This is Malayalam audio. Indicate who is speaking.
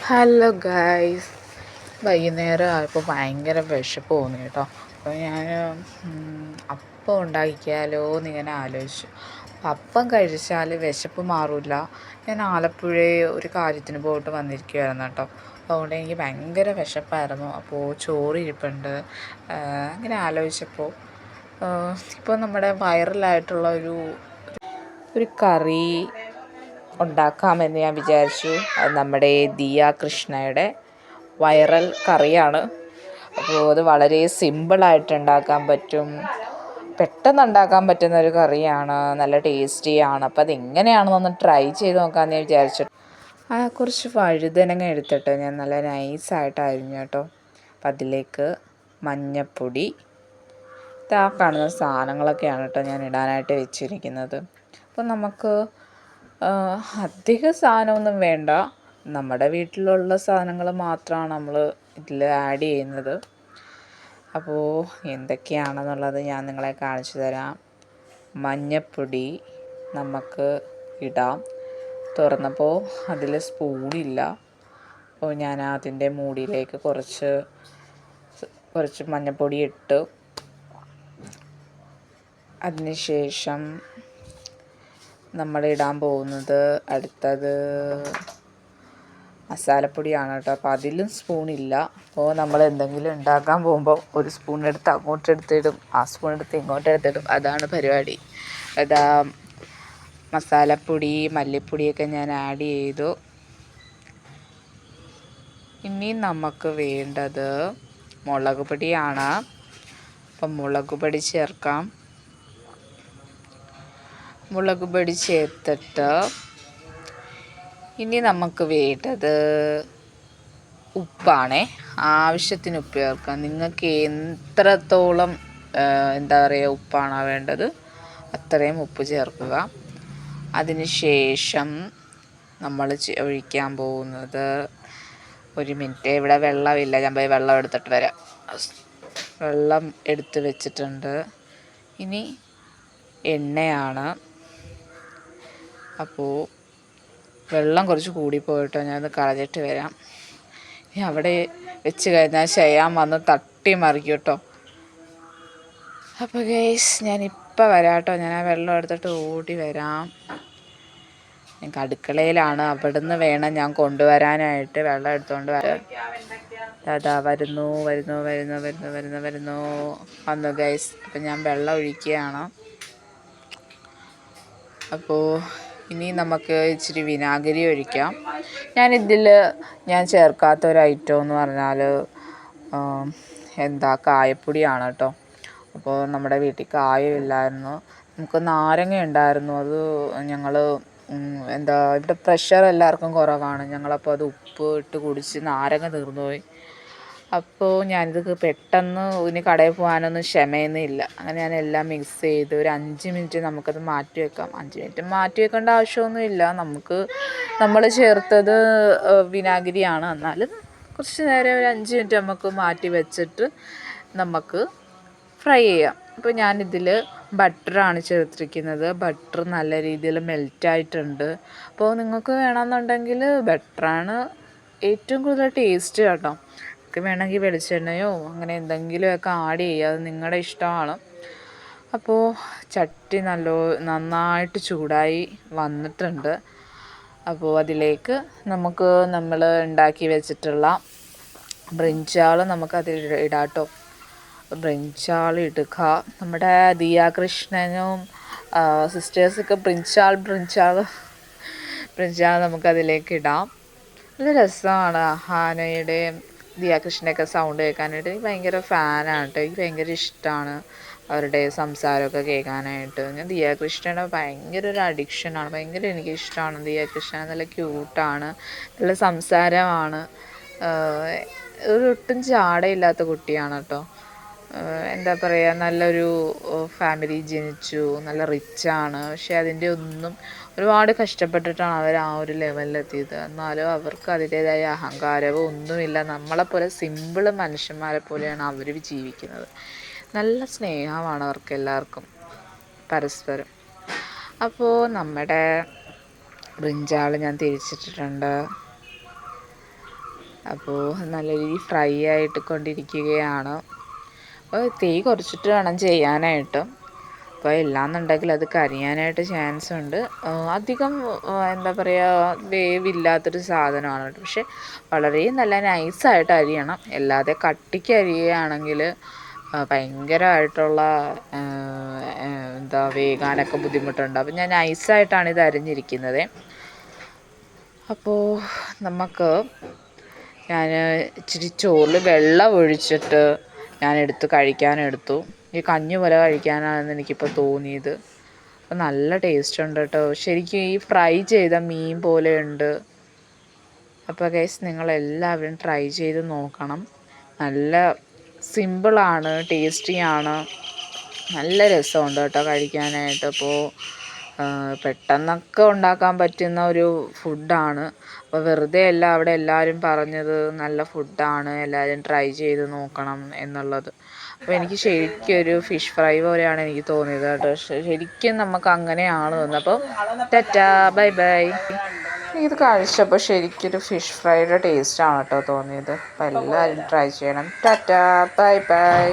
Speaker 1: ഹലോ ഗായ്സ്, വൈകുന്നേരം ആയപ്പോൾ ഭയങ്കര വിശപ്പ് തോന്നി കേട്ടോ. അപ്പോൾ ഞാൻ അപ്പം ഉണ്ടാക്കിയാലോ എന്നിങ്ങനെ ആലോചിച്ചു. അപ്പം കഴിച്ചാൽ വിശപ്പ് മാറില്ല. ഞാൻ ആലപ്പുഴ ഒരു കാര്യത്തിന് പോയിട്ട് വന്നിരിക്കുമായിരുന്നു കേട്ടോ. അതുകൊണ്ട് എനിക്ക് ഭയങ്കര വിശപ്പായിരുന്നു. അപ്പോൾ ചോറ് ഇരിപ്പുണ്ട്. അങ്ങനെ ആലോചിച്ചപ്പോൾ ഇപ്പോൾ നമ്മുടെ വൈറലായിട്ടുള്ള ഒരു കറി ഉണ്ടാക്കാമെന്ന് ഞാൻ വിചാരിച്ചു. അത് നമ്മുടെ ദിയ കൃഷ്ണയുടെ വൈറൽ കറിയാണ്. അപ്പോൾ അത് വളരെ സിമ്പിളായിട്ട് ഉണ്ടാക്കാൻ പറ്റും, പെട്ടെന്ന് ഉണ്ടാക്കാൻ പറ്റുന്ന ഒരു കറിയാണ്, നല്ല ടേസ്റ്റിയാണ്. അപ്പോൾ അതെങ്ങനെയാണെന്നൊന്ന് ട്രൈ ചെയ്ത് നോക്കാമെന്ന് വിചാരിച്ചു. കുറച്ച് വഴുതനങ്ങ എടുത്തിട്ട് ഞാൻ നല്ല നൈസായിട്ട് അരിഞ്ഞു കേട്ടോ. അപ്പം അതിലേക്ക് മഞ്ഞൾപ്പൊടി, ഇതാ കാണുന്ന സാധനങ്ങളൊക്കെയാണ് കേട്ടോ ഞാൻ ഇടാനായിട്ട് വെച്ചിരിക്കുന്നത്. അപ്പോൾ നമുക്ക് അധിക സാധനമൊന്നും വേണ്ട, നമ്മുടെ വീട്ടിലുള്ള സാധനങ്ങൾ മാത്രമാണ് നമ്മൾ ഇതിൽ ആഡ് ചെയ്യുന്നത്. അപ്പോൾ എന്തൊക്കെയാണെന്നുള്ളത് ഞാൻ നിങ്ങളെ കാണിച്ചു തരാം. മഞ്ഞൾപ്പൊടി നമുക്ക് ഇടാം. തുറന്നപ്പോൾ അതിൽ സ്പൂണില്ല. അപ്പോൾ ഞാൻ അതിൻ്റെ മൂടിയിലേക്ക് കുറച്ച് മഞ്ഞൾപ്പൊടി ഇട്ടു. അതിനുശേഷം നമ്മൾ ഇടാൻ പോകുന്നത് അടുത്തത് മസാലപ്പൊടിയാണ് കേട്ടോ. അപ്പോൾ അതിലും സ്പൂണില്ല. അപ്പോൾ നമ്മൾ എന്തെങ്കിലും ഉണ്ടാക്കാൻ പോകുമ്പോൾ ഒരു സ്പൂൺ എടുത്ത് അങ്ങോട്ടെടുത്തിടും, ആ സ്പൂൺ എടുത്ത് ഇങ്ങോട്ടെടുത്തിടും, അതാണ് പരിപാടി. അതാ മസാലപ്പൊടി മല്ലിപ്പൊടിയൊക്കെ ഞാൻ ആഡ് ചെയ്തു. ഇനി നമുക്ക് വേണ്ടത് മുളക് പൊടിയാണ്. അപ്പം മുളക് പൊടി ചേർക്കാം. മുളക് പൊടി ചേർത്തിട്ട് ഇനി നമുക്ക് വേണ്ടത് ഉപ്പാണേ. ആവശ്യത്തിന് ഉപ്പ് ചേർക്കാം. നിങ്ങൾക്ക് എത്രത്തോളം ഉപ്പാണോ വേണ്ടത് അത്രയും ഉപ്പ് ചേർക്കുക. അതിന് ശേഷം നമ്മൾ ഒഴിക്കാൻ പോകുന്നത്, ഒരു മിനിറ്റ്, ഇവിടെ വെള്ളമില്ല, ഞാൻ പോയി വെള്ളം എടുത്തിട്ട് വരാം. വെള്ളം എടുത്ത് വെച്ചിട്ടുണ്ട്. ഇനി എണ്ണയാണ്. അപ്പോൾ വെള്ളം കുറച്ച് കൂടിപ്പോയിട്ടോ, ഞാനത് കളഞ്ഞിട്ട് വരാം. അവിടെ വെച്ച് കഴിഞ്ഞാൽ ചെയ്യാൻ വന്ന് തട്ടി മറിക്കും കേട്ടോ. അപ്പോൾ ഗൈസ്, ഞാനിപ്പോൾ വരാം കേട്ടോ. ഞാൻ ആ വെള്ളം എടുത്തിട്ട് ഓടി വരാം. ഞങ്ങൾക്ക് അടുക്കളയിലാണ്, അവിടുന്ന് വേണം ഞാൻ കൊണ്ടുവരാനായിട്ട്. വെള്ളം എടുത്തുകൊണ്ട് വരാം. അതാ വരുന്നു വന്നു ഗൈസ്. അപ്പം ഞാൻ വെള്ളം ഒഴിക്കുകയാണ്. അപ്പോൾ ഇനി നമുക്ക് ഇച്ചിരി വിനാഗിരി ഒഴിക്കാം. ഞാൻ ചേർക്കാത്ത ഒരു ഐറ്റം എന്ന് പറഞ്ഞാൽ കായപ്പൊടിയാണ് കേട്ടോ. അപ്പോൾ നമ്മുടെ വീട്ടിൽ കായമില്ലായിരുന്നു, നമുക്ക് നാരങ്ങ ഉണ്ടായിരുന്നു. അത് ഞങ്ങൾ ഇവിടെ പ്രഷർ എല്ലാവർക്കും കുറവാണ്. ഞങ്ങളപ്പോൾ അത് ഉപ്പ് ഇട്ട് കുടിച്ച് നാരങ്ങ തീർന്നുപോയി. അപ്പോൾ ഞാനിത് പെട്ടെന്ന് ഇനി കടയിൽ പോകാനൊന്നും ക്ഷമയൊന്നുമില്ല. അങ്ങനെ ഞാൻ എല്ലാം മിക്സ് ചെയ്ത് ഒരു 5 മിനിറ്റ് നമുക്കത് മാറ്റി വെക്കാം. 5 മിനിറ്റ് മാറ്റി വെക്കേണ്ട ആവശ്യമൊന്നുമില്ല. നമ്മൾ ചേർത്തത് വിനാഗിരിയാണ്. എന്നാലും കുറച്ച് നേരം ഒരു 5 മിനിറ്റ് നമുക്ക് മാറ്റി വെച്ചിട്ട് നമുക്ക് ഫ്രൈ ചെയ്യാം. അപ്പോൾ ഞാനിതിൽ ബട്ടറാണ് ചേർത്തിരിക്കുന്നത്. ബട്ടർ നല്ല രീതിയിൽ മെൽറ്റായിട്ടുണ്ട്. അപ്പോൾ നിങ്ങൾക്ക് വേണമെന്നുണ്ടെങ്കിൽ ബട്ടറാണ് ഏറ്റവും കൂടുതൽ ടേസ്റ്റ് കേട്ടോ. വേണമെങ്കിൽ വെളിച്ചെണ്ണയോ അങ്ങനെ എന്തെങ്കിലുമൊക്കെ ആഡ് ചെയ്യുക, അത് നിങ്ങളുടെ ഇഷ്ടമാണ്. അപ്പോൾ ചട്ടി നന്നായിട്ട് ചൂടായി വന്നിട്ടുണ്ട്. അപ്പോൾ അതിലേക്ക് നമ്മൾ ഉണ്ടാക്കി വെച്ചിട്ടുള്ള ബ്രിഞ്ചാൾ നമുക്കതിൽ ഇടാം കേട്ടോ. ബ്രിഞ്ചാൾ ഇടുക. നമ്മുടെ ദിയ കൃഷ്ണനും സിസ്റ്റേഴ്സൊക്കെ ബ്രിഞ്ചാൾ നമുക്കതിലേക്ക് ഇടാം. നല്ല രസമാണ് ഹാനയുടെയും ദിയ കൃഷ്ണയൊക്കെ സൗണ്ട് കേൾക്കാനായിട്ട്. എനിക്ക് ഭയങ്കര ഫാനാണ് കേട്ടോ. എനിക്ക് ഭയങ്കര ഇഷ്ടമാണ് അവരുടെ സംസാരമൊക്കെ കേൾക്കാനായിട്ട്. ഞാൻ ദിയ കൃഷ്ണയുടെ ഭയങ്കര ഒരു അഡിക്ഷനാണ്. ഭയങ്കര എനിക്കിഷ്ടമാണ് ദിയ കൃഷ്ണ. നല്ല ക്യൂട്ടാണ്, നല്ല സംസാരമാണ്, ഒട്ടും ജാടയില്ലാത്ത കുട്ടിയാണ് കേട്ടോ. നല്ലൊരു ഫാമിലി ജനിച്ചു, നല്ല റിച്ചാണ്. പക്ഷേ അതിൻ്റെ ഒന്നും ഒരുപാട് കഷ്ടപ്പെട്ടിട്ടാണ് അവർ ആ ഒരു ലെവലിലെത്തിയത്. എന്നാലും അവർക്ക് അതിൻ്റേതായ അഹങ്കാരവും ഒന്നുമില്ല. നമ്മളെപ്പോലെ സിമ്പിൾ മനുഷ്യന്മാരെ പോലെയാണ് അവർ ജീവിക്കുന്നത്. നല്ല സ്നേഹമാണ് അവർക്ക് എല്ലാവർക്കും പരസ്പരം. അപ്പോൾ നമ്മുടെ ബ്രിഞ്ചാൾ ഞാൻ തിരിച്ചിട്ടിട്ടുണ്ട്. അപ്പോൾ നല്ല രീതിയിൽ ഫ്രൈ ആയിട്ട് കൊണ്ടിരിക്കുകയാണ്. അപ്പോൾ തീ കുറച്ചിട്ട് വേണം ചെയ്യാനായിട്ട്. അപ്പോൾ എല്ലാന്നുണ്ടെങ്കിൽ അത് കരിയാനായിട്ട് ചാൻസ് ഉണ്ട്. അധികം എന്താ പറയുക, വേവില്ലാത്തൊരു സാധനമാണ് കേട്ടോ. പക്ഷെ വളരെ നല്ല നൈസായിട്ട് അരിയണം. അല്ലാതെ കട്ടിക്ക് അരിയുകയാണെങ്കിൽ ഭയങ്കരമായിട്ടുള്ള എന്താ വേകാനൊക്കെ ബുദ്ധിമുട്ടുണ്ട്. അപ്പം ഞാൻ നൈസായിട്ടാണ് ഇത് അരിഞ്ഞിരിക്കുന്നത്. അപ്പോൾ ഞാൻ ഇച്ചിരി ചോറിൽ വെള്ളം ഒഴിച്ചിട്ട് ഞാനെടുത്ത് കഴിക്കാനെടുത്തു. ഈ കഞ്ഞി പോലെ കഴിക്കാനാണെന്ന് എനിക്കിപ്പോൾ തോന്നിയത്. അപ്പോൾ നല്ല ടേസ്റ്റ് ഉണ്ട് കേട്ടോ. ശരിക്കും ഈ ഫ്രൈ ചെയ്ത മീൻ പോലെ ഉണ്ട്. അപ്പോൾ ഗൈസ് നിങ്ങളെല്ലാവരും ട്രൈ ചെയ്ത് നോക്കണം. നല്ല സിമ്പിളാണ്, ടേസ്റ്റിയാണ്, നല്ല രസമുണ്ട് കേട്ടോ കഴിക്കാനായിട്ട്. അപ്പോൾ പെട്ടെന്നൊക്കെ ഉണ്ടാക്കാൻ പറ്റുന്ന ഒരു ഫുഡാണ്. അപ്പോൾ വെറുതെ അല്ല അവിടെ എല്ലാവരും പറഞ്ഞത് നല്ല ഫുഡാണ്, എല്ലാവരും ട്രൈ ചെയ്ത് നോക്കണം എന്നുള്ളത്. അപ്പോൾ എനിക്ക് ശരിക്കും ഒരു ഫിഷ് ഫ്രൈ പോലെയാണ് എനിക്ക് തോന്നിയത് കേട്ടോ. ശരിക്കും നമുക്ക് അങ്ങനെയാണ് തോന്നുന്നത്. അപ്പോൾ ടാറ്റാ, ബൈ ബൈ. ഇത് കഴിച്ചപ്പോൾ ശരിക്കൊരു ഫിഷ് ഫ്രൈയുടെ ടേസ്റ്റാണ് കേട്ടോ തോന്നിയത്. അപ്പോൾ എല്ലാവരും ട്രൈ ചെയ്യണം. Tata, bye bye.